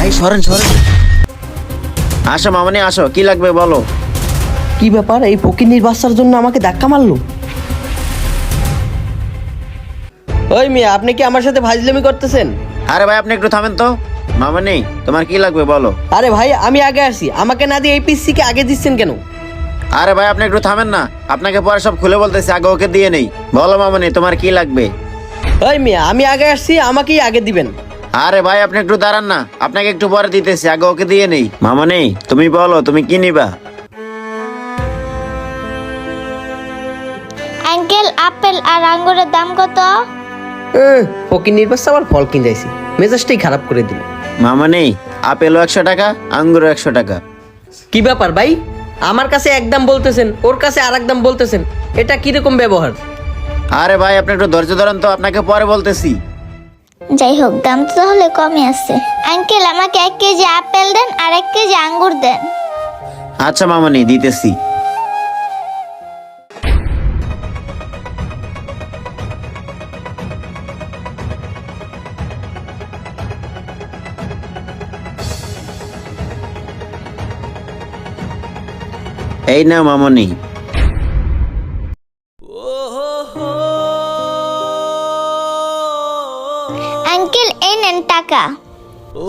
ভাই সরেন সরেন। আসো মামনি আসো, কি লাগবে বলো। কি ব্যাপার, এই ফকিন্নির বাচ্চার জন্য আমাকে ধাক্কা মারলো? ওই মিয়া, আপনি কি আমার সাথে ফাজলামি করতেছেন? আরে ভাই আপনি একটু থামেন তো। মামনি তোমার কি লাগবে বলো। আরে ভাই, আমি আগে আসি, আমাকে না দিয়ে এই পিসি কে আগে দিচ্ছেন কেন? আরে ভাই আপনি একটু থামেন না, আপনাকে পরে সব খুলে বলতেছি, আগে ওকে দিয়ে নেই। বলো মামনি তোমার কি লাগবে। ওই মিয়া, আমি আগে আসছি, আমাকেই আগে দিবেন। আরে ভাই আপনি একটু দাঁড়ান না, আপনাকে একটু পরে দিতেছি, আগে ওকে দিয়ে নেই। মামনি তুমি বলো তুমি কি নিবা। আঙ্কেল, আপেল আর আঙ্গুরের দাম কত? ফকিন্নির বাচ্চা আবার ফল কিনতেছি, মেজাজটাই খারাপ করে দিল। মামনি আপেলও 100 টাকা, আঙ্গুরও 100 টাকা। কি ব্যাপার ভাই, আমার কাছে একদম বলতেছেন, ওর কাছে আর একদম বলতেছেন, এটা কিরকম ব্যবহার? আরে ভাই আপনি একটু ধৈর্য ধরেন তো, আপনাকে পরে বলতেছি। যাই হোক, দাম তো তাহলে কমই আছে। আঙ্কেল, আমাকে 1 কেজি আপেল দেন আর 1 কেজি আঙ্গুর দেন। আচ্ছা মামনি দিতেছি। এই না মামনি। আঙ্কেল, এই নেন টাকা।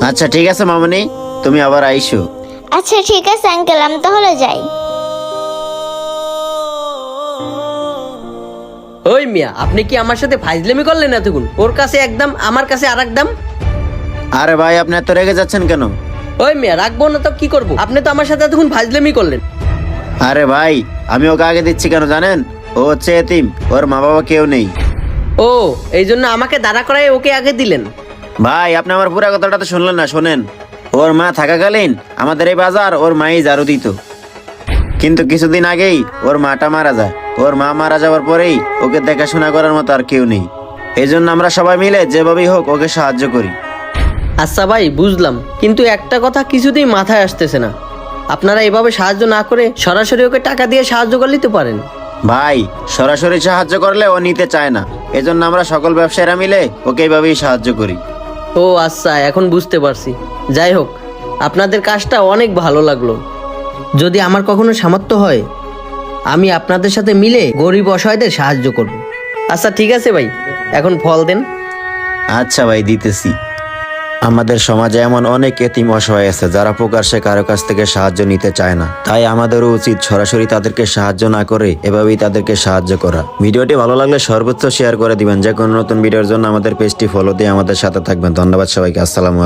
আচ্ছা ঠিক আছে মামনি, তুমি আবার আইসো। আচ্ছা ঠিক আছে আঙ্কেল, আমি তাহলে যাই। ওই মিয়া, আপনি কি আমার সাথে ফাজলামি করলেন এতক্ষণ? ওর কাছে একদম, আমার কাছে আর একদম। আরে ভাই আপনি এত রেগে যাচ্ছেন কেন। ওই মিয়া, রাখবো না তো কি করবো? আপনি তো আমার সাথে এতক্ষণ ফাজলামি করলেন। আরে ভাই আমি ওকে আগে দিচ্ছি কেন জানেন, ও হচ্ছে এতিম, ওর মা বাবা কেউ নেই। ও, এই জন্য আমাকে দাঁড়া করায় ওকে আগে দিলেন? ভাই আপনি আমার পুরো কথাটা তো শুনলেন না, শোনেন। ওর মা থাকাকালীন আমাদের এই বাজার ওর মাই ঝাড়ু দিত, কিন্তু কিছুদিন আগেই ওর মাটা মারা যায়। ওর মা মারা যাওয়ার পরেই ওকে দেখাশোনা করার মতো আর কেউ নেই। এই জন্য আমরা সবাই মিলে যেভাবেই হোক ওকে সাহায্য করি। আচ্ছা ভাই, বুঝলাম, কিন্তু একটা কথা কিছুতেই মাথায় আসতেছে না। আপনারা এভাবে সাহায্য না করে সরাসরি ওকে টাকা দিয়ে সাহায্য করলেই তো পারেন। ভাই সরাসরি সাহায্য করলে ও নিতে চায় না, এজন্য আমরা সকল ব্যবসায়ীরা মিলে ওকে এইভাবেই সাহায্য করি। ও আচ্ছা, এখন বুঝতে পারছি। যাই হোক, আপনাদের কাজটা অনেক ভালো লাগলো। যদি আমার কখনো সামর্থ্য হয়, আমি আপনাদের সাথে মিলে গরিব অসহায়দের সাহায্য করব। আচ্ছা ঠিক আছে ভাই, এখন ফল দেন। আচ্ছা ভাই দিতেছি। আমাদের সমাজে এমন অনেক এতিম অসহায় আছে যারা প্রকাশ্যে কারো কাছ থেকে সাহায্য নিতে চায় না, তাই আমাদেরও উচিত সরাসরি তাদেরকে সাহায্য না করে এভাবেই তাদেরকে সাহায্য করা। ভিডিওটি ভালো লাগলে সর্বোচ্চ শেয়ার করে দিবেন। যে কোনো নতুন ভিডিওর জন্য আমাদের পেজটি ফলো দিয়ে আমাদের সাথে থাকবেন। ধন্যবাদ সবাইকে। আসসালামু আলাইকুম।